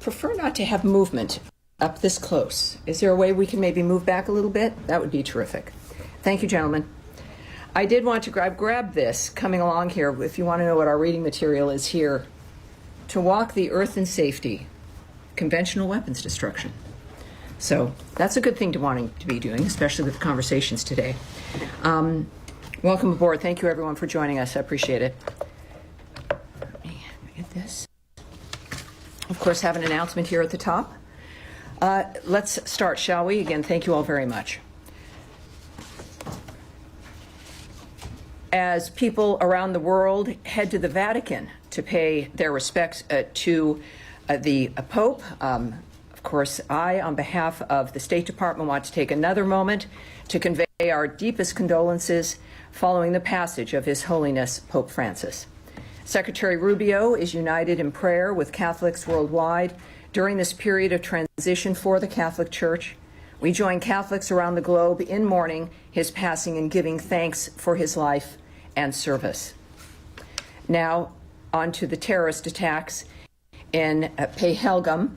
prefer not to have movement up this close. Is there a way we can maybe move back a little bit? That would be terrific. Thank you, gentlemen. I did want to grab this coming along here, if you want to know what our reading material is here. To walk the earth in safety, conventional weapons destruction. So that's a good thing to wanting to be doing, especially with the conversations today. Welcome aboard. Thank you, everyone, for joining us. I appreciate it. Let me get this. Of course, have an announcement here at the top. Let's start, shall we? Again, thank you all very much. As people around the world head to the Vatican to pay their respects to the Pope, of course, I, on behalf of the State Department, want to take another moment to convey our deepest condolences following the passage of His Holiness Pope Francis. Secretary Rubio is united in prayer with Catholics worldwide during this period of transition for the Catholic Church. We join Catholics around the globe in mourning his passing and giving thanks for his life and service. Now, on to the terrorist attacks in Pahalgam.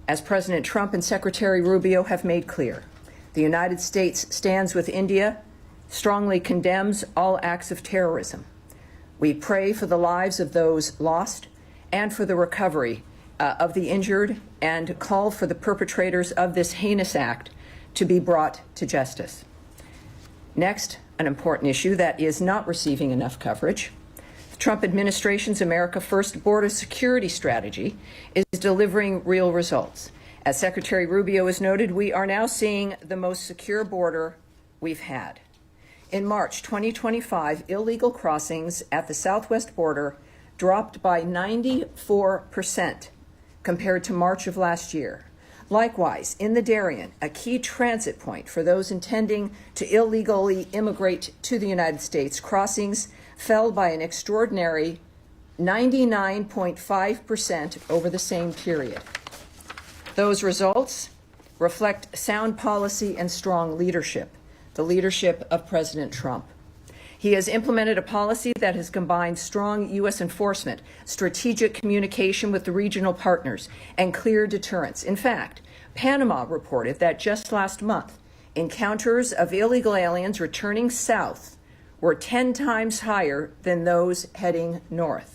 As President Trump and Secretary Rubio have made clear, the United States stands with India, strongly condemns all acts of terrorism. We pray for the lives of those lost and for the recovery of the injured, and call for the perpetrators of this heinous act to be brought to justice. Next, an important issue that is not receiving enough coverage. The Trump administration's America First border security strategy is delivering real results. As Secretary Rubio has noted, we are now seeing the most secure border we've had. In March 2025, illegal crossings at the southwest border dropped by 94% compared to March of last year. Likewise, in the Darien, a key transit point for those intending to illegally immigrate to the United States, crossings fell by an extraordinary 99.5% over the same period. Those results reflect sound policy and strong leadership, the leadership of President Trump. He has implemented a policy that has combined strong U.S. enforcement, strategic communication with the regional partners, and clear deterrence. In fact, Panama reported that just last month, encounters of illegal aliens returning south were 10 times higher than those heading north.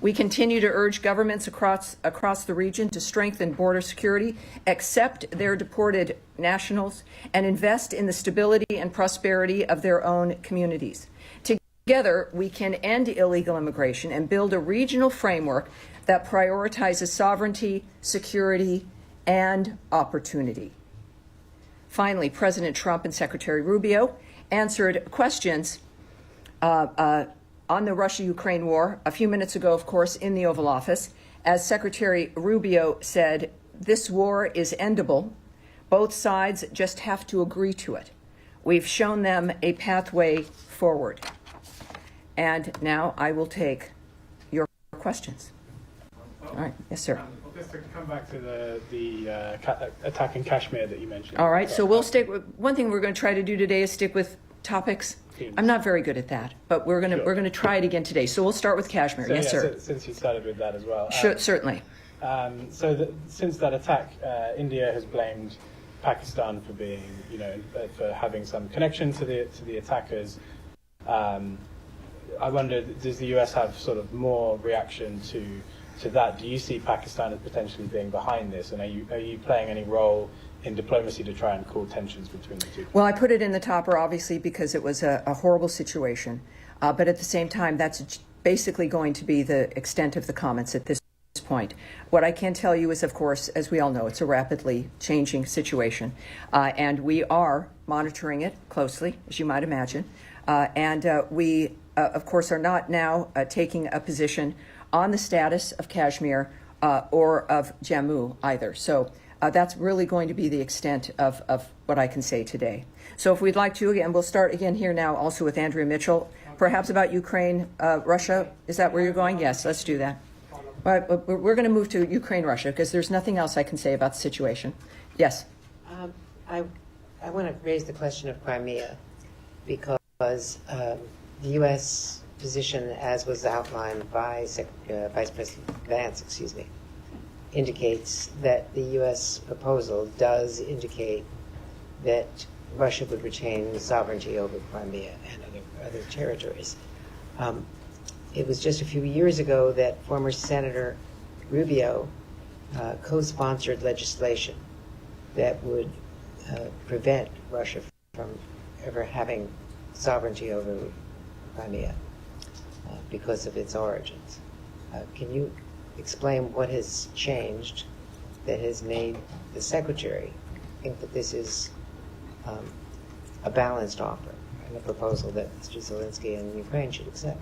We continue to urge governments across the region to strengthen border security, accept their deported nationals, and invest in the stability and prosperity of their own communities. Together, we can end illegal immigration and build a regional framework that prioritizes sovereignty, security, and opportunity. Finally, President Trump and Secretary Rubio answered questions on the Russia-Ukraine war a few minutes ago, of course, in the Oval Office. As Secretary Rubio said, this war is endable. Both sides just have to agree to it. We've shown them a pathway forward. And now I will take your questions. All right. Yes, sir. Just to come back to the attack in Kashmir that you mentioned. All right. So we'll stick with one thing we're going to try to do today is stick with topics. I'm not very good at that, but we're going to try it again today. So we'll start with Kashmir. Yes, sir. Since you started with that as well. Sure, certainly. Since that attack, India has blamed Pakistan for being, for having some connection to the attackers. I wonder, does the U.S. have sort of more reaction to that? Do you see Pakistan as potentially being behind this, and are you playing any role in diplomacy to try and cool tensions between the two? Well, I put it in the topper, obviously, because it was a horrible situation. But at the same time, that's basically going to be the extent of the comments at this point. What I can tell you is, of course, as we all know, it's a rapidly changing situation. And we are monitoring it closely, as you might imagine. We, of course, are not now taking a position on the status of Kashmir or of Jammu either. So that's really going to be the extent of what I can say today. So if we'd like to, again, we'll start again here now also with Andrea Mitchell, perhaps about Ukraine, Russia. Is that where you're going? Yes, let's do that. All right, we're going to move to Ukraine, Russia, because there's nothing else I can say about the situation. Yes. I want to raise the question of Crimea because the U.S. position, as was outlined by Vice President Vance, indicates that the U.S. proposal does indicate that Russia would retain sovereignty over Crimea and other territories. It was just a few years ago that former Senator Rubio co-sponsored legislation that would prevent Russia from ever having sovereignty over Crimea because of its origins. Can you explain what has changed that has made the Secretary think that this is a balanced offer and a proposal that Mr. Zelensky and Ukraine should accept?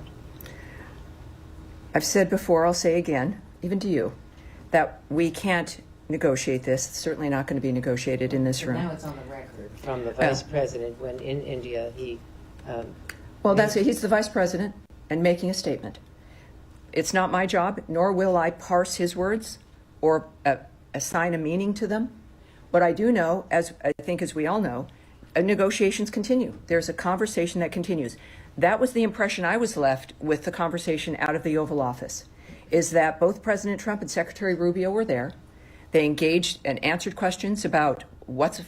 I've said before, I'll say again, even to you, that we can't negotiate this. It's certainly not going to be negotiated in this room. Now it's on the record from the Vice President when in India he... well, that's it. He's the Vice President and making a statement. It's not my job, nor will I parse his words or assign a meaning to them. What I do know, as I think as we all know, negotiations continue. There's a conversation that continues. That was the impression I was left with the conversation out of the Oval Office, is that both President Trump and Secretary Rubio were there. They engaged and answered questions about what's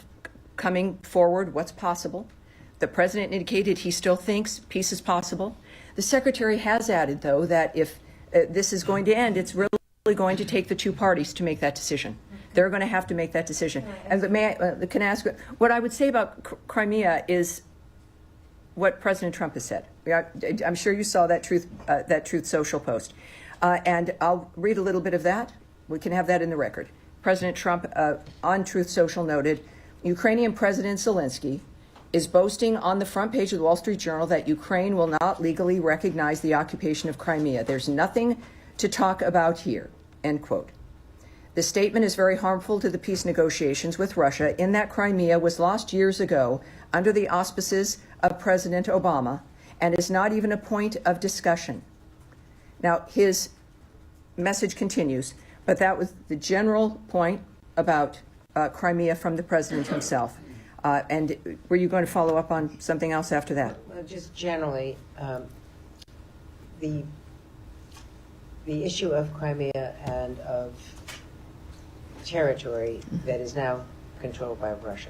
coming forward, what's possible. The President indicated he still thinks peace is possible. The Secretary has added, though, that if this is going to end, it's really going to take the two parties to make that decision. They're going to have to make that decision. And can I ask, what I would say about Crimea is what President Trump has said. I'm sure you saw that Truth Social post. And I'll read a little bit of that. We can have that in the record. President Trump on Truth Social noted, Ukrainian President Zelensky is boasting on the front page of the Wall Street Journal that Ukraine will not legally recognize the occupation of Crimea. There's nothing to talk about here, end quote. The statement is very harmful to the peace negotiations with Russia in that Crimea was lost years ago under the auspices of President Obama and is not even a point of discussion. Now, his message continues, but that was the general point about Crimea from the president himself. And were you going to follow up on something else after that? Well, just generally, the issue of Crimea and of territory that is now controlled by Russia.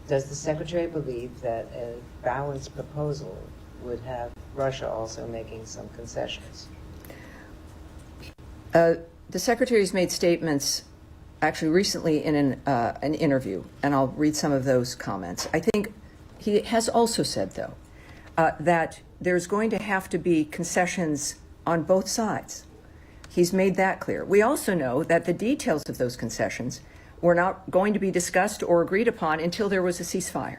Does the Secretary believe that a balanced proposal would have Russia also making some concessions? The Secretary's made statements actually recently in an interview, and I'll read some of those comments. I think he has also said, though, that there's going to have to be concessions on both sides. He's made that clear. We also know that the details of those concessions were not going to be discussed or agreed upon until there was a ceasefire.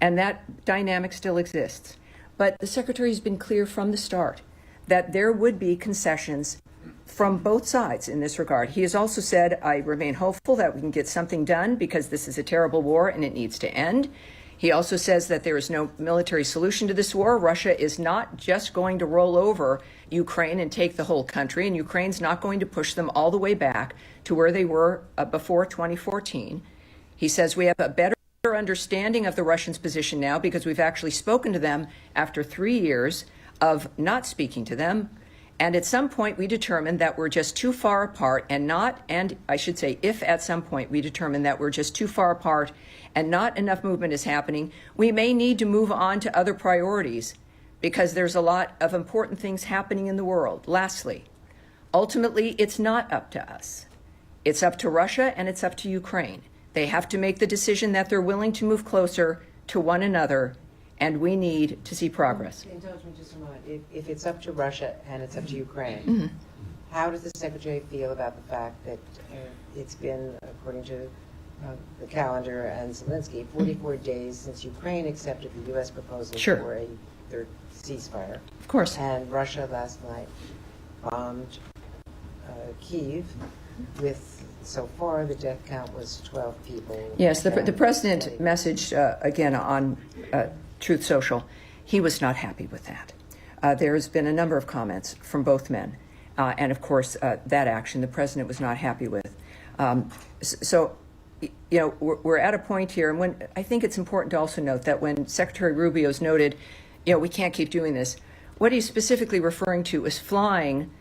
And that dynamic still exists. But the Secretary's been clear from the start that there would be concessions from both sides in this regard. He has also said, I remain hopeful that we can get something done because this is a terrible war and it needs to end. He also says that there is no military solution to this war. Russia is not just going to roll over Ukraine and take the whole country, and Ukraine's not going to push them all the way back to where they were before 2014. He says we have a better understanding of the Russians' position now because we've actually spoken to them after 3 years of not speaking to them. And at some point we determined that we're just too far apart and I should say, if at some point we determine that we're just too far apart and not enough movement is happening, we may need to move on to other priorities because there's a lot of important things happening in the world. Lastly, ultimately, it's not up to us. It's up to Russia and it's up to Ukraine. They have to make the decision that they're willing to move closer to one another, and we need to see progress. Indulge me just a moment. If it's up to Russia and it's up to Ukraine, how does the Secretary feel about the fact that it's been, according to the calendar and Zelensky, 44 days since Ukraine accepted the U.S. proposal for a third ceasefire? Of course. And Russia last night bombed Kyiv with, so far, the death count was 12 people. Yes, the President messaged again on Truth Social. He was not happy with that. There's been a number of comments from both men. And of course, that action the President was not happy with. So, you know, we're at a point here, and when I think it's important to also note that when Secretary Rubio's noted, you know, we can't keep doing this, What he's specifically referring to is flying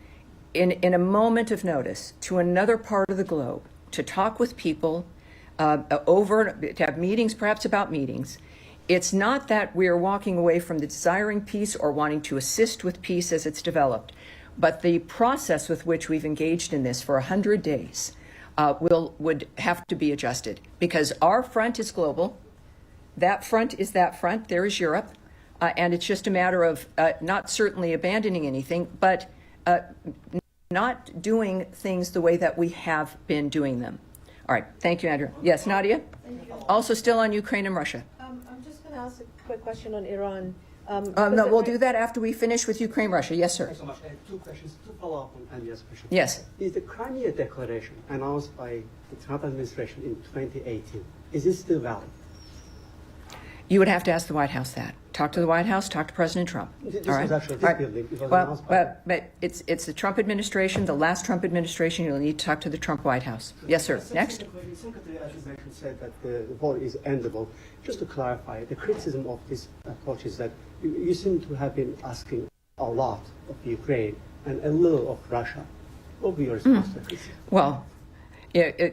in a moment of notice to another part of the globe to talk with people, to have meetings, perhaps about meetings. It's not that we are walking away from the desiring peace or wanting to assist with peace as it's developed, but the process with which we've engaged in this for 100 days would have to be adjusted, because our front is global. That front is that front. There is Europe. And it's just a matter of not certainly abandoning anything, but not doing things the way that we have been doing them. All right. Thank you, Andrew. Yes, Nadia? Also still on Ukraine and Russia. I'm just going to ask a quick question on Iran. No, we'll do that after we finish with Ukraine, Russia. Yes, sir. Thanks so much. I have two questions to follow up on Andrea's question. Yes. Is the Crimea Declaration announced by the Trump administration in 2018, is it still valid? You would have to ask the White House that. Talk to the White House, talk to President Trump. This all right? was actually this all right. building. It was well, announced by... but it's the Trump administration, the last Trump administration. You'll need to talk to the Trump White House. Yes, sir. Next. Secretary, as you mentioned, said that the war is endable. Just to clarify, the criticism of this approach is that you seem to have been asking a lot of Ukraine and a little of Russia. What will be your response to that? Well,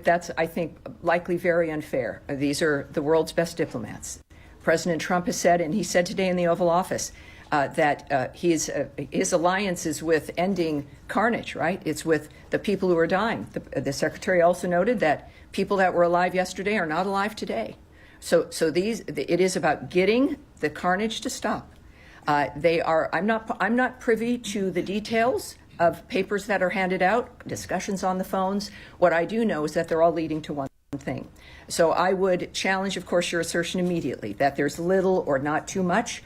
that's, I think, likely very unfair. These are the world's best diplomats. President Trump has said, and he said today in the Oval Office, that his alliance is with ending carnage, right? It's with the people who are dying. The Secretary also noted that people that were alive yesterday are not alive today. So it is about getting the carnage to stop. I'm not privy to the details of papers that are handed out, discussions on the phones. What I do know is that they're all leading to one thing. So I would challenge, of course, your assertion immediately that there's little or not too much.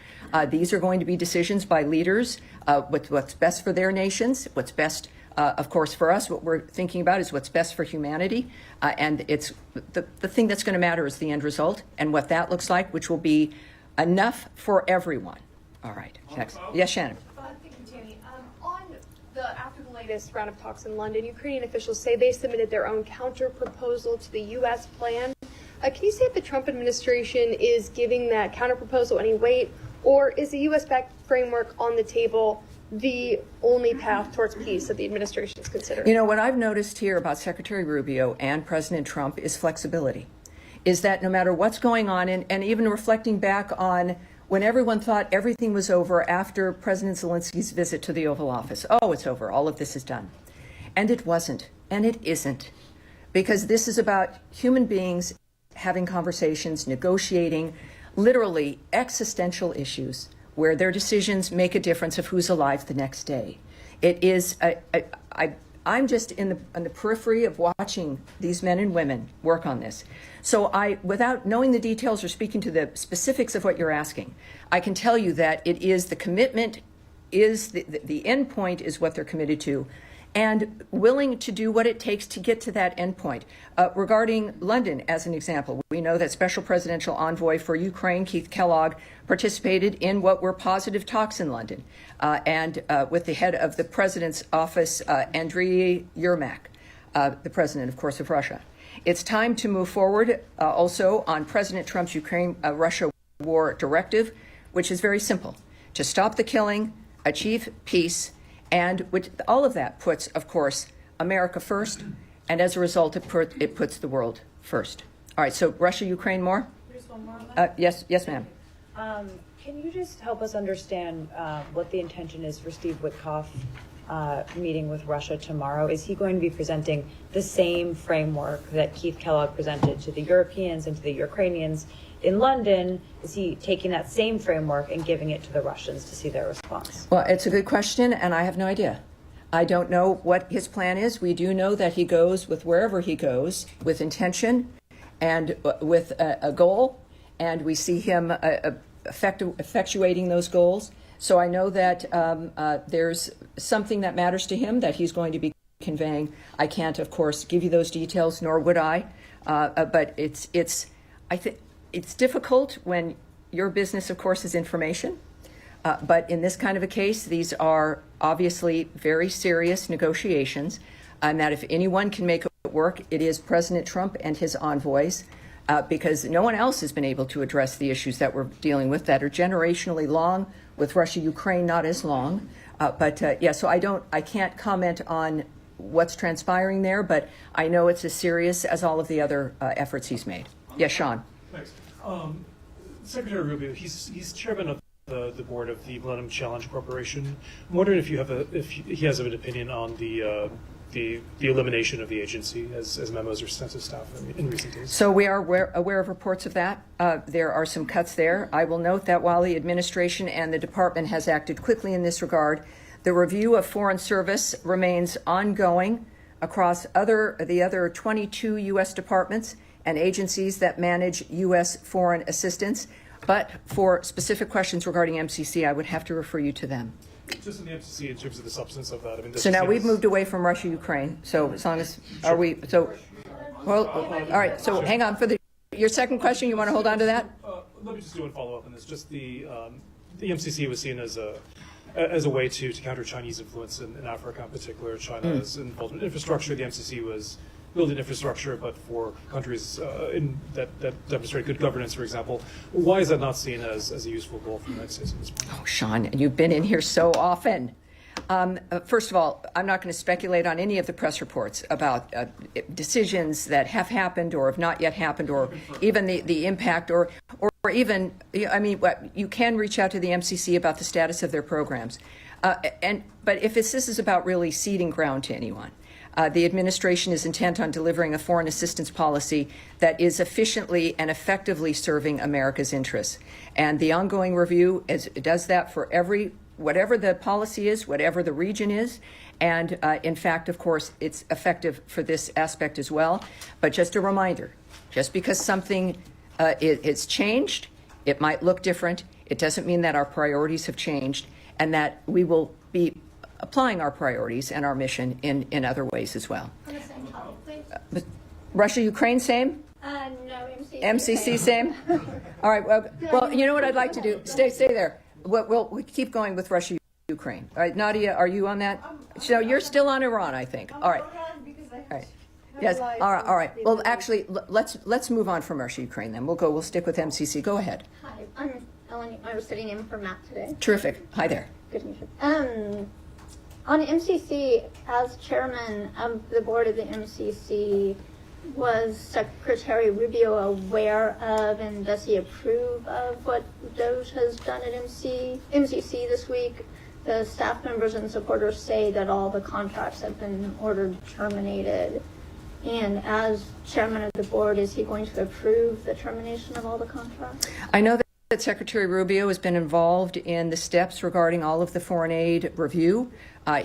These are going to be decisions by leaders, what's best for their nations, what's best, of course, for us. What we're thinking about is what's best for humanity. And it's the thing that's going to matter is the end result and what that looks like, which will be enough for everyone. All right. Next. Yes, Shannon. Thank you, Tammy. After the latest round of talks in London, Ukrainian officials say they submitted their own counter-proposal to the U.S. plan. Can you say if the Trump administration is giving that counter-proposal any weight, or is the U.S.-backed framework on the table the only path towards peace that the administration is considering? You know, what I've noticed here about Secretary Rubio and President Trump is flexibility, is that no matter what's going on, and even reflecting back on when everyone thought everything was over after President Zelensky's visit to the Oval Office. Oh, it's over. All of this is done. And it wasn't. And it isn't. Because this is about human beings having conversations, negotiating, literally existential issues where their decisions make a difference of who's alive the next day. It is, I'm just in the periphery of watching these men and women work on this. So without knowing the details or speaking to the specifics of what you're asking, I can tell you that it is the commitment, is the end point is what they're committed to, and willing to do what it takes to get to that end point. Regarding London, as an example, we know that Special Presidential Envoy for Ukraine, Keith Kellogg, participated in what were positive talks in London, and with the head of the President's office, Andriy Yermak, the President, of course, of Russia. It's time to move forward also on President Trump's Ukraine-Russia war directive, which is very simple: to stop the killing, achieve peace, and which, all of that puts, of course, America first, and as a result, it puts the world first. All right, so Russia, Ukraine, more? There's one more on that. Yes, ma'am. Can you just help us understand what the intention is for Steve Witkoff meeting with Russia tomorrow? Is he going to be presenting the same framework that Keith Kellogg presented to the Europeans and to the Ukrainians in London? Is he taking that same framework and giving it to the Russians to see their response? Well, it's a good question, and I have no idea. I don't know what his plan is. We do know that he goes with wherever he goes with intention and with a goal, and we see him effectuating those goals. So I know that there's something that matters to him that he's going to be conveying. I can't, of course, give you those details, nor would I. But I think it's difficult when your business, of course, is information. But in this kind of a case, these are obviously very serious negotiations, and that if anyone can make it work, it is President Trump and his envoys. because no one else has been able to address the issues that we're dealing with that are generationally long, with Russia, Ukraine not as long. So I can't comment on what's transpiring there, but I know it's as serious as all of the other efforts he's made. Yes, Sean. Thanks. Secretary Rubio, he's chairman of the board of the Millennium Challenge Corporation. I'm wondering if he has an opinion on the elimination of the agency as memos are sent to staff in recent days. So we are aware of reports of that. There are some cuts there. I will note that while the administration and the department has acted quickly in this regard, the review of foreign service remains ongoing across the other 22 U.S. departments and agencies that manage U.S. foreign assistance. But for specific questions regarding MCC, I would have to refer you to them. Just in the MCC, in terms of the substance of that. I mean, so now we've moved away from Russia, Ukraine. So as long as are we? So well, all right. So hang on for your second question. You want to hold on to that? Let me just do one follow up on this. Just the MCC was seen as a way to counter Chinese influence in Africa, in particular. China's involvement in infrastructure. The MCC was building infrastructure, but for countries that demonstrate good governance, for example. Why is that not seen as a useful goal for the United States at this point? Oh, Sean, you've been in here so often. First of all, I'm not going to speculate on any of the press reports about decisions that have happened or have not yet happened, or even the impact, or even, I mean, you can reach out to the MCC about the status of their programs. But if this is about really ceding ground to anyone, the administration is intent on delivering a foreign assistance policy that is efficiently and effectively serving America's interests. And the ongoing review does that for whatever the policy is, whatever the region is. And in fact, of course, it's effective for this aspect as well. But just a reminder, just because something is changed, it might look different. It doesn't mean that our priorities have changed and that we will be applying our priorities and our mission in other ways as well. On the same topic, please. Russia, Ukraine, same? No, MCC. MCC, same? All right, well, you know what I'd like to do? Stay there. We'll keep going with Russia, Ukraine. All right, Nadia, are you on that? So you're still on Iran, I think. All right. All right. Yes, all right. Well, actually, let's move on from Russia, Ukraine then. We'll stick with MCC. Go ahead. Hi, I'm Ellen. I was sitting in for Matt today. Terrific. Hi there. Good to meet you. On MCC, as chairman of the board of the MCC, was Secretary Rubio aware of and does he approve of what DOJ has done at MCC this week? The staff members and supporters say that all the contracts have been ordered terminated. And as chairman of the board, is he going to approve the termination of all the contracts? I know that Secretary Rubio has been involved in the steps regarding all of the foreign aid review.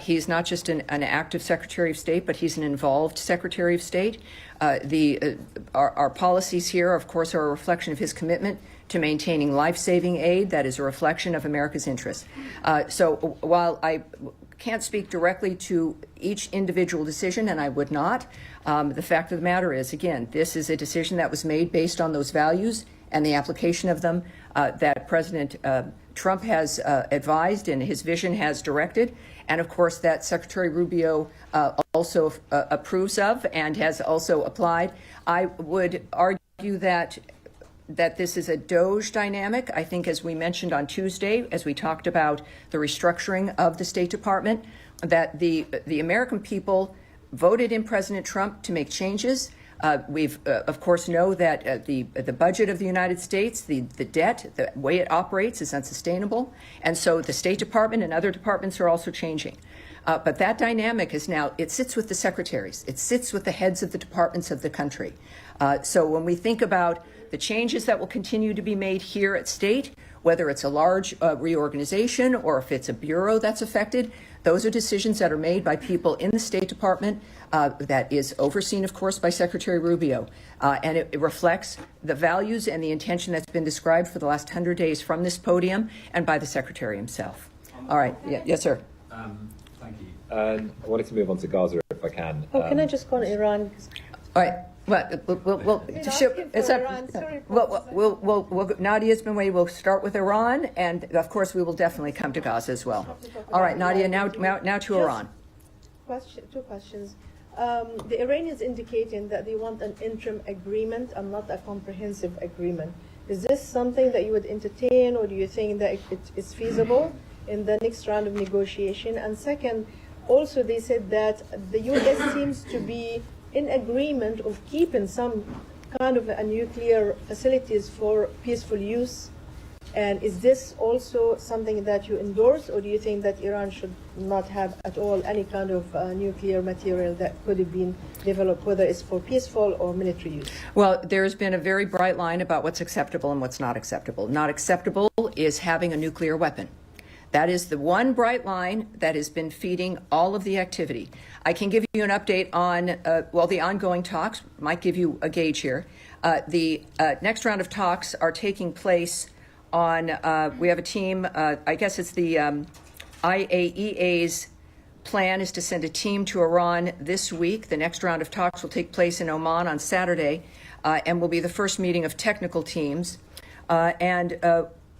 He's not just an active Secretary of State, but he's an involved Secretary of State. Our policies here, of course, are a reflection of his commitment to maintaining life-saving aid that is a reflection of America's interests. So while I can't speak directly to each individual decision, and I would not, the fact of the matter is, again, this is a decision that was made based on those values and the application of them that President Trump has advised and his vision has directed, and of course that Secretary Rubio also approves of and has also applied. I would argue that this is a DOJ dynamic. I think, as we mentioned on Tuesday, as we talked about the restructuring of the State Department, that the American people voted in President Trump to make changes. We've, of course, know that the budget of the United States, the debt, the way it operates is unsustainable. And so the State Department and other departments are also changing. But that dynamic is now, it sits with the secretaries. It sits with the heads of the departments of the country. So when we think about the changes that will continue to be made here at State, whether it's a large reorganization or if it's a bureau that's affected, those are decisions that are made by people in the State Department that is overseen, of course, by Secretary Rubio. And it reflects the values and the intention that's been described for the last 100 days from this podium and by the Secretary himself. All right. Yeah, yes, sir. Thank you. I wanted to move on to Gaza if I can. Can I just go on Iran? All right. Well, Nadia's been waiting. We'll start with Iran, and of course we will definitely come to Gaza as well. All right, Nadia, now to Iran. two questions. The Iranians indicating that they want an interim agreement and not a comprehensive agreement. Is this something that you would entertain, or do you think that it is feasible in the next round of negotiation? And second, also they said that the U.S. seems to be in agreement of keeping some kind of a nuclear facilities for peaceful use. And is this also something that you endorse, or do you think that Iran should not have at all any kind of nuclear material that could have been developed, whether it's for peaceful or military use? Well, there's been a very bright line about what's acceptable and what's not acceptable. Not acceptable is having a nuclear weapon. That is the one bright line that has been feeding all of the activity. I can give you an update on, the ongoing talks. Might give you a gauge here. The next round of talks are taking place on, we have a team, I guess it's the IAEA's plan is to send a team to Iran this week. The next round of talks will take place in Oman on Saturday and will be the first meeting of technical teams.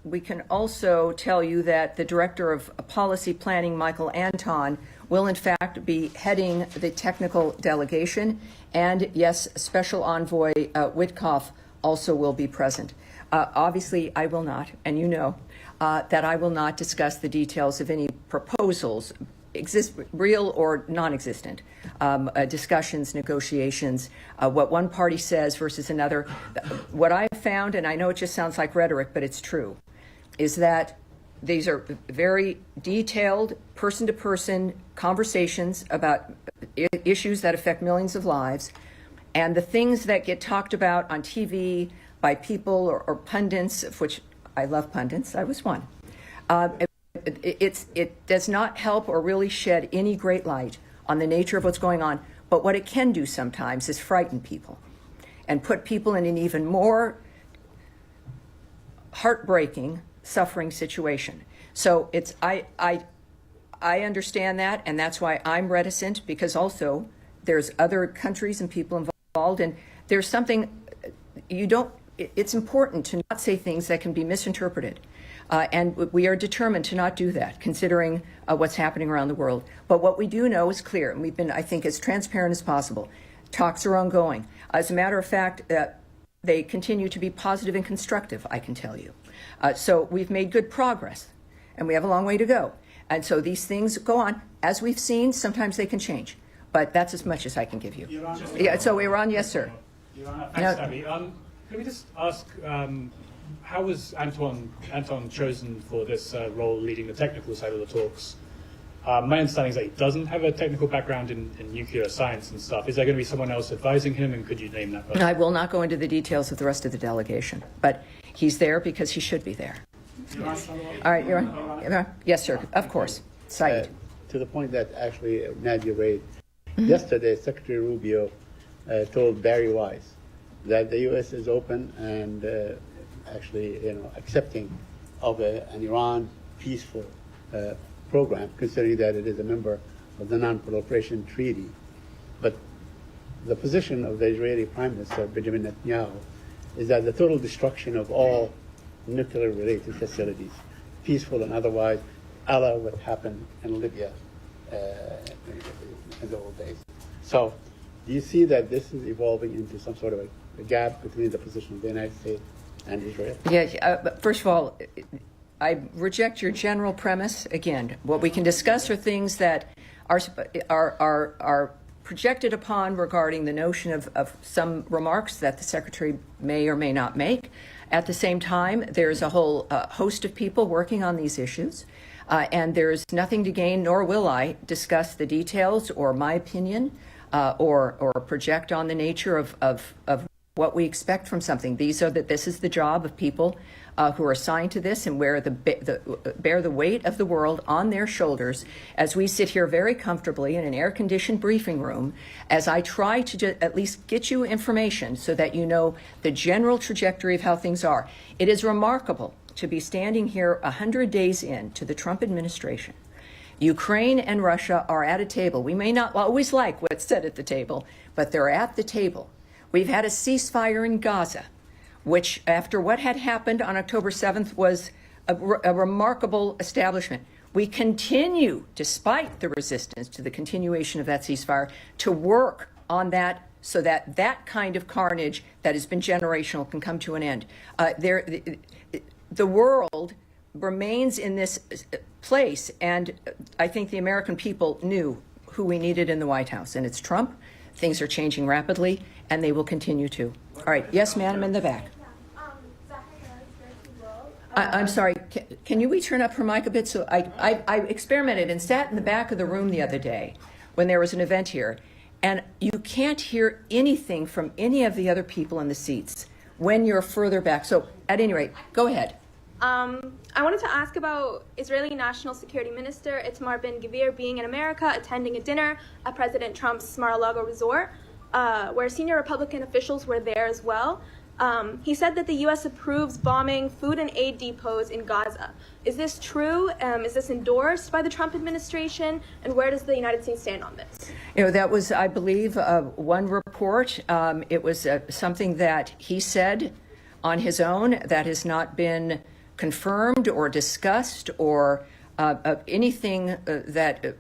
We can also tell you that the Director of Policy Planning, Michael Anton, will in fact be heading the technical delegation. And yes, Special Envoy Witkoff also will be present. Obviously, I will not, and you know, that I will not discuss the details of any proposals, real or non-existent, discussions, negotiations, what one party says versus another. What I've found, and I know it just sounds like rhetoric, but it's true, is that these are very detailed, person-to-person conversations about issues that affect millions of lives, and the things that get talked about on TV by people or pundits, of which I love pundits, I was one. It does not help or really shed any great light on the nature of what's going on, but what it can do sometimes is frighten people and put people in an even more heartbreaking, suffering situation. So it's I understand that, and that's why I'm reticent, because also there's other countries and people involved, and there's something it's important to not say things that can be misinterpreted. And we are determined to not do that, considering what's happening around the world. But what we do know is clear, and we've been, I think, as transparent as possible. Talks are ongoing. As a matter of fact, they continue to be positive and constructive, I can tell you. So we've made good progress, and we have a long way to go. And so these things go on. As we've seen, sometimes they can change. But that's as much as I can give you. So Iran, yes, sir. Thanks, Abby. Can we just ask, how was Anton chosen for this role leading the technical side of the talks? My understanding is that he doesn't have a technical background in nuclear science and stuff. Is there going to be someone else advising him, and could you name that person? I will not go into the details of the rest of the delegation, but he's there because he should be there. Yes. All right, you're on. Yes, sir, of course. Saeed. To the point that actually Nadia raised, yesterday Secretary Rubio told Barry Weiss that the U.S. is open and accepting of an Iran peaceful program, considering that it is a member of the Non-Proliferation Treaty. But the position of the Israeli Prime Minister, Benjamin Netanyahu, is that the total destruction of all nuclear-related facilities, peaceful and otherwise, a la what happened in Libya in the old days. So do you see that this is evolving into some sort of a gap between the position of the United States and Israel? But first of all, I reject your general premise. Again, what we can discuss are things that are projected upon regarding the notion of some remarks that the Secretary may or may not make. At the same time, there's a whole host of people working on these issues, and there's nothing to gain, nor will I discuss the details or my opinion or project on the nature of what we expect from something. This is the job of people who are assigned to this and bear the weight of the world on their shoulders as we sit here very comfortably in an air-conditioned briefing room as I try to at least get you information so that you know the general trajectory of how things are. It is remarkable to be standing here 100 days into the Trump administration. Ukraine and Russia are at a table. We may not always like what's said at the table, but they're at the table. We've had a ceasefire in Gaza, which, after what had happened on October 7th, was a remarkable establishment. We continue, despite the resistance to the continuation of that ceasefire, to work on that so that that kind of carnage that has been generational can come to an end. The world remains in this place, and I think the American people knew who we needed in the White House, and it's Trump. Things are changing rapidly, and they will continue to. All right. Yes, madam, in the back. I'm sorry. Can we turn up her mic a bit? So I experimented and sat in the back of the room the other day when there was an event here, and you can't hear anything from any of the other people in the seats when you're further back. So at any rate, go ahead. I wanted to ask about Israeli National Security Minister Itamar Ben-Gvir being in America, attending a dinner at President Trump's Mar-a-Lago resort, where senior Republican officials were there as well. He said that the U.S. approves bombing food and aid depots in Gaza. Is this true? Is this endorsed by the Trump administration? And where does the United States stand on this? That was, I believe, one report. It was something that he said on his own that has not been confirmed or discussed or anything that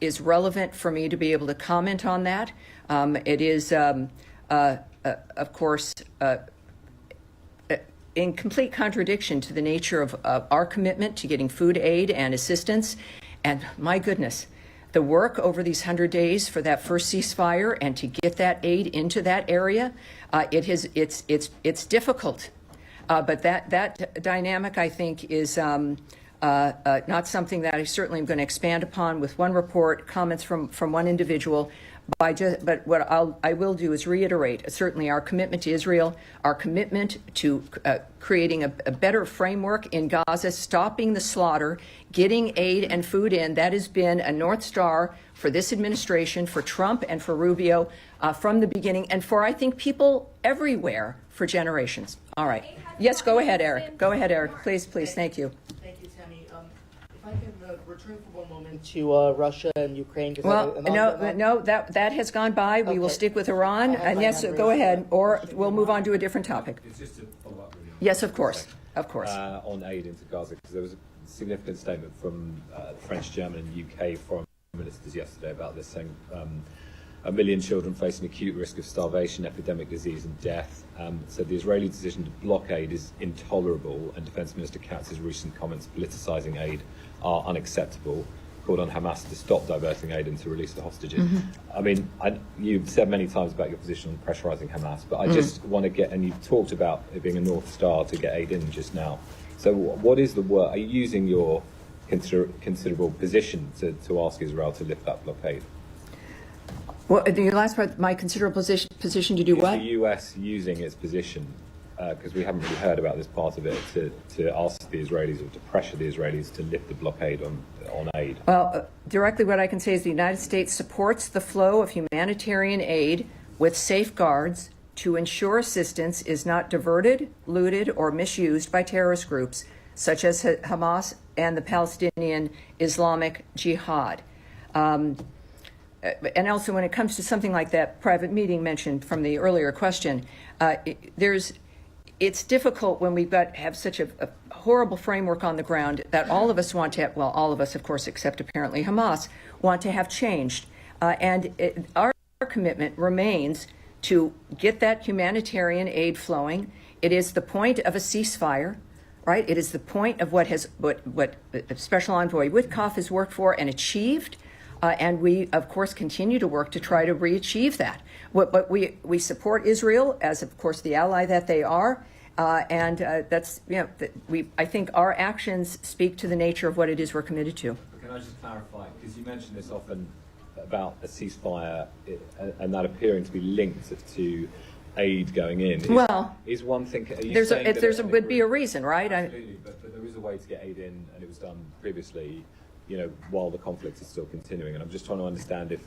is relevant for me to be able to comment on that. It is, of course, in complete contradiction to the nature of our commitment to getting food aid and assistance. And my goodness, the work over these 100 days for that first ceasefire and to get that aid into that area, it's difficult. But that dynamic, I think, is not something that I certainly am going to expand upon with one report, comments from one individual. But what I will do is reiterate certainly our commitment to Israel, our commitment to creating a better framework in Gaza, stopping the slaughter, getting aid and food in. That has been a North Star for this administration, for Trump and for Rubio from the beginning, and for, I think, people everywhere for generations. All right. Yes, go ahead, Eric. Go ahead, Eric. Please, thank you. Thank you, Tammy. If I can return for one moment to Russia and Ukraine. Well, no, that has gone by. We will stick with Iran. And yes, go ahead, or we'll move on to a different topic. It's just to follow up really. Yes, of course. On aid into Gaza, because there was a significant statement from French, German, and UK foreign ministers yesterday about this, saying 1 million children facing acute risk of starvation, epidemic disease and death. So the Israeli decision to blockade is intolerable, and Defence Minister Katz's recent comments politicising aid are unacceptable. Called on Hamas to stop diverting aid and to release the hostages. I mean, you've said many times about your position on pressurising Hamas, but I just want to get, and you've talked about it being a North Star to get aid in just now. So what is the work? Are you using your considerable position to ask Israel to lift that blockade? Well, the last part, my considerable position to do is what? the US using its position, because we haven't really heard about this part of it, to ask the Israelis or to pressure the Israelis to lift the blockade on aid? Well, directly what I can say is the United States supports the flow of humanitarian aid with safeguards to ensure assistance is not diverted, looted, or misused by terrorist groups such as Hamas and the Palestinian Islamic Jihad. And also when it comes to something like that private meeting mentioned from the earlier question, it's difficult when we've have such a horrible framework on the ground that all of us want to have, well, all of us, of course, except apparently Hamas, want to have changed. Our commitment remains to get that humanitarian aid flowing. It is the point of a ceasefire, right? It is the point of what Special Envoy Witkoff has worked for and achieved. And we, of course, continue to work to try to re-achieve that. But we support Israel as, of course, the ally that they are. That's, I think our actions speak to the nature of what it is we're committed to. Can I just clarify? Because you mention this often about a ceasefire and that appearing to be linked to aid going in. Is one thing? Would be a reason, right? Absolutely, but there is a way to get aid in, and it was done previously, while the conflict is still continuing. And I'm just trying to understand if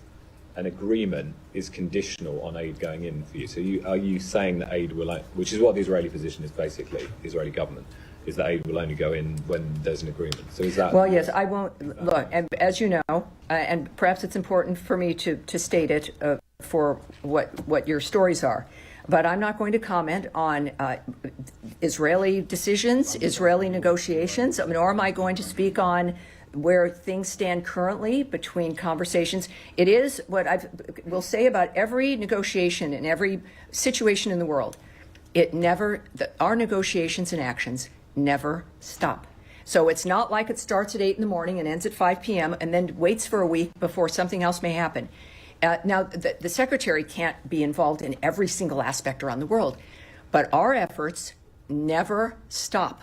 an agreement is conditional on aid going in for you. So are you saying that aid will, which is what the Israeli position is basically, the Israeli government, is that aid will only go in when there's an agreement. So is that... Well, yes, I won't, look, and as you know, and perhaps it's important for me to state it for what your stories are, but I'm not going to comment on Israeli decisions, Israeli negotiations, nor am I going to speak on where things stand currently between conversations. It is what I will say about every negotiation in every situation in the world. Our negotiations and actions never stop. So it's not like it starts at 8 in the morning and ends at 5 p.m. and then waits for a week before something else may happen. Now, the Secretary can't be involved in every single aspect around the world, but our efforts never stop.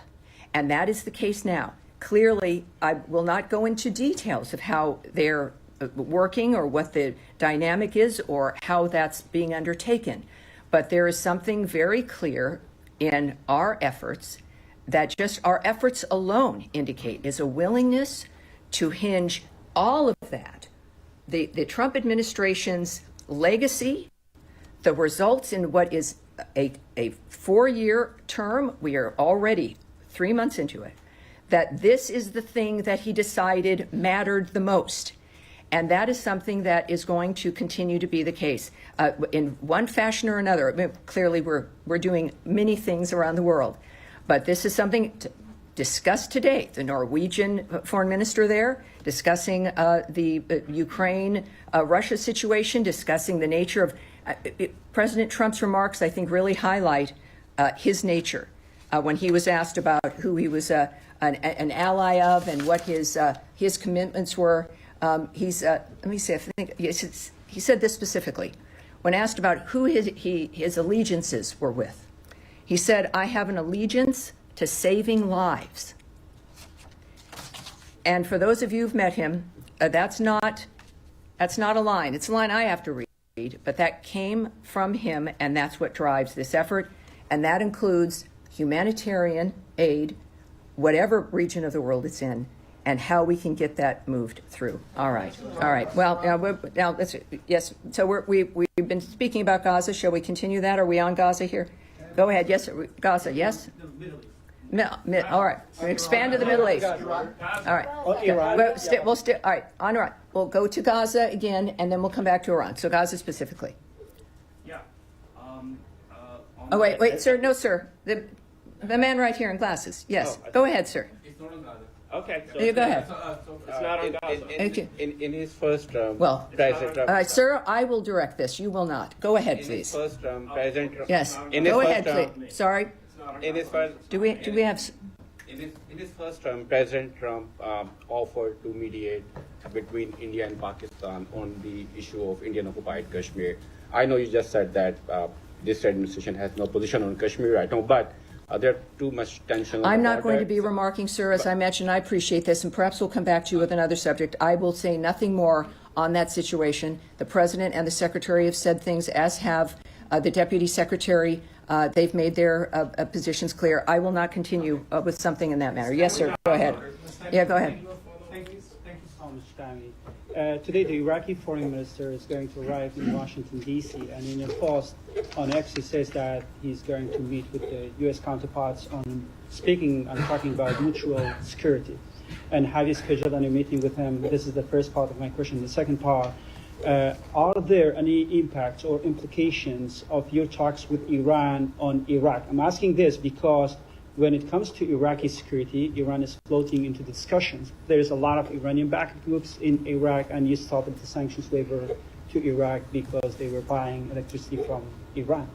And that is the case now. Clearly, I will not go into details of how they're working or what the dynamic is or how that's being undertaken. But there is something very clear in our efforts that just our efforts alone indicate is a willingness to hinge all of that, the Trump administration's legacy, the results in what is a 4-year term. We are already 3 months into it, that this is the thing that he decided mattered the most. And that is something that is going to continue to be the case in one fashion or another. I mean, clearly, we're doing many things around the world, but this is something discussed today. The Norwegian foreign minister there discussing the Ukraine-Russia situation, discussing the nature of President Trump's remarks, I think really highlight his nature. When he was asked about who he was an ally of and what his commitments were, let me see, I think he said this specifically. When asked about who his allegiances were with, he said, "I have an allegiance to saving lives." And for those of you who've met him, that's not a line. It's a line I have to read, but that came from him, and that's what drives this effort, and that includes humanitarian aid, whatever region of the world it's in, and how we can get that moved through. All right. Well, now let's, yes. So we've been speaking about Gaza. Shall we continue that? Are we on Gaza here? Go ahead. Yes, Gaza. Yes. All right. We expand to the Middle East. All right. We'll all right. On Iran. We'll go to Gaza again, and then we'll come back to Iran. So Gaza specifically. Yeah. Oh wait, sir. No, sir. The man right here in glasses. Yes. Go ahead, sir. It's not on Gaza. Okay. So you go ahead. It's not on Gaza. In his first term, well, President Trump, sir, I will direct this. You will not. Go ahead, please. In his first term, President Trump. Yes. Go ahead, please. Sorry. In his first. Do we have? In his first term, President Trump offered to mediate between India and Pakistan on the issue of Indian-occupied Kashmir. I know you just said that this administration has no position on Kashmir right now, but there too much tension. I'm not going to be remarking, sir. As I mentioned, I appreciate this, and perhaps we'll come back to you with another subject. I will say nothing more on that situation. The President and the Secretary have said things, as have the Deputy Secretary. They've made their positions clear. I will not continue with something in that matter. Yes, sir. Go ahead. Yeah, go ahead. Thank you so much, Tammy. Today, the Iraqi foreign minister is going to arrive in Washington, D.C., and in a post on X, he says that he's going to meet with the U.S. counterparts on speaking and talking about mutual security. And have you scheduled any meeting with him? This is the first part of my question. The second part, are there any impacts or implications of your talks with Iran on Iraq? I'm asking this because when it comes to Iraqi security, Iran is floating into the discussions. There's a lot of Iranian-backed groups in Iraq, and you stopped the sanctions waiver to Iraq because they were buying electricity from Iran.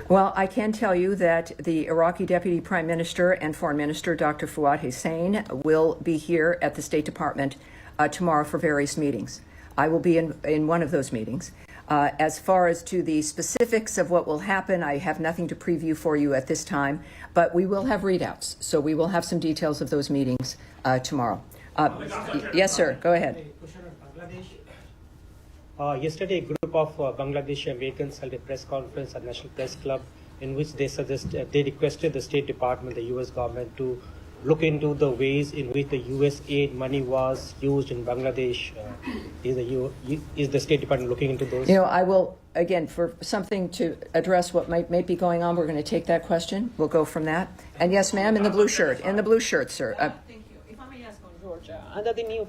Well, I can tell you that the Iraqi Deputy Prime Minister and Foreign Minister, Dr. Fuad Hussein, will be here at the State Department tomorrow for various meetings. I will be in one of those meetings. As far as to the specifics of what will happen, I have nothing to preview for you at this time, but we will have readouts. So we will have some details of those meetings tomorrow. Yes, sir. Go ahead. Yesterday, a group of Bangladeshi Americans held a press conference at National Press Club in which they requested the State Department, the U.S. government, to look into the ways in which the U.S. aid money was used in Bangladesh. Is the State Department looking into those? You know, I will, again, for something to address what might be going on, we're going to take that question. We'll go from that. And yes, ma'am, in the blue shirt, sir. Thank you. If I may ask on Georgia, under the new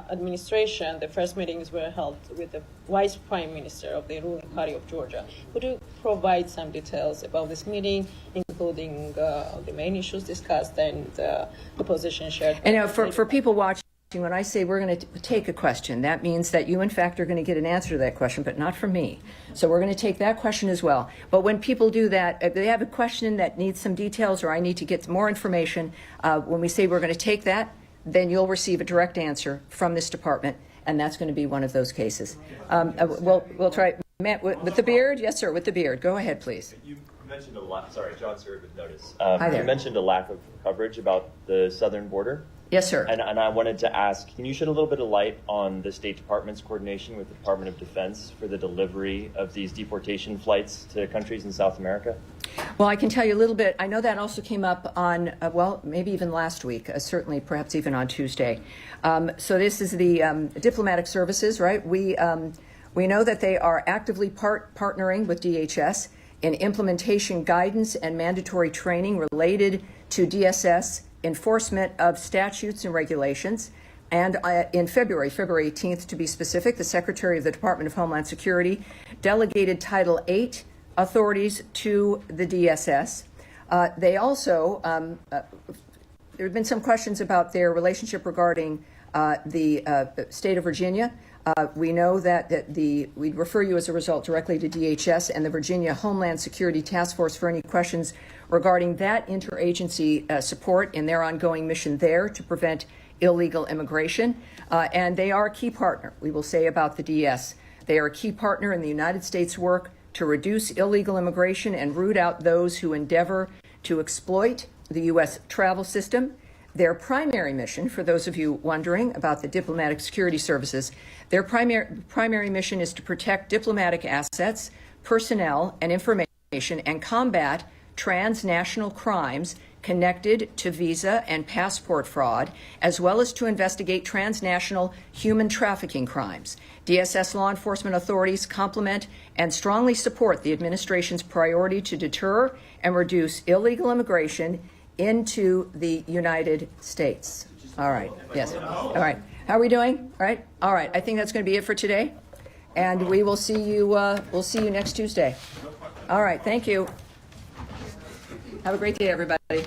administration, the first meetings were held with the Vice Prime Minister of the ruling party of Georgia. Could you provide some details about this meeting, including the main issues discussed and the position shared? And for people watching When I say we're going to take a question, that means that you, in fact, are going to get an answer to that question, but not from me. So we're going to take that question as well. But when people do that, if they have a question that needs some details or I need to get more information, when we say we're going to take that, then you'll receive a direct answer from this department, and that's going to be one of those cases. We'll try. Matt, with the beard? Yes, sir, with the beard. Go ahead, please. You mentioned a lot. Sorry, John Stewart with Notice. Hi there. You mentioned a lack of coverage about the southern border. Yes, sir. And I wanted to ask, can you shed a little bit of light on the State Department's coordination with the Department of Defense for the delivery of these deportation flights to countries in South America? Well, I can tell you a little bit. I know that also came up on, maybe even last week, certainly perhaps even on Tuesday. So this is the diplomatic services, right? We know that they are actively partnering with DHS in implementation guidance and mandatory training related to DSS enforcement of statutes and regulations. And in February 18th to be specific, the Secretary of the Department of Homeland Security delegated Title VIII authorities to the DSS. They also, there have been some questions about their relationship regarding the state of Virginia. We know that we refer you as a result directly to DHS and the Virginia Homeland Security Task Force for any questions regarding that interagency support in their ongoing mission there to prevent illegal immigration. And they are a key partner, we will say, about the DS. They are a key partner in the United States' work to reduce illegal immigration and root out those who endeavor to exploit the U.S. travel system. Their primary mission, for those of you wondering about the diplomatic security services, their primary mission is to protect diplomatic assets, personnel, and information and combat transnational crimes connected to visa and passport fraud, as well as to investigate transnational human trafficking crimes. DSS law enforcement authorities complement and strongly support the administration's priority to deter and reduce illegal immigration into the United States. All right. Yes. All right. How are we doing? All right. All right. I think that's going to be it for today, and we will see you. We'll see you next Tuesday. All right. Thank you. Have a great day, everybody.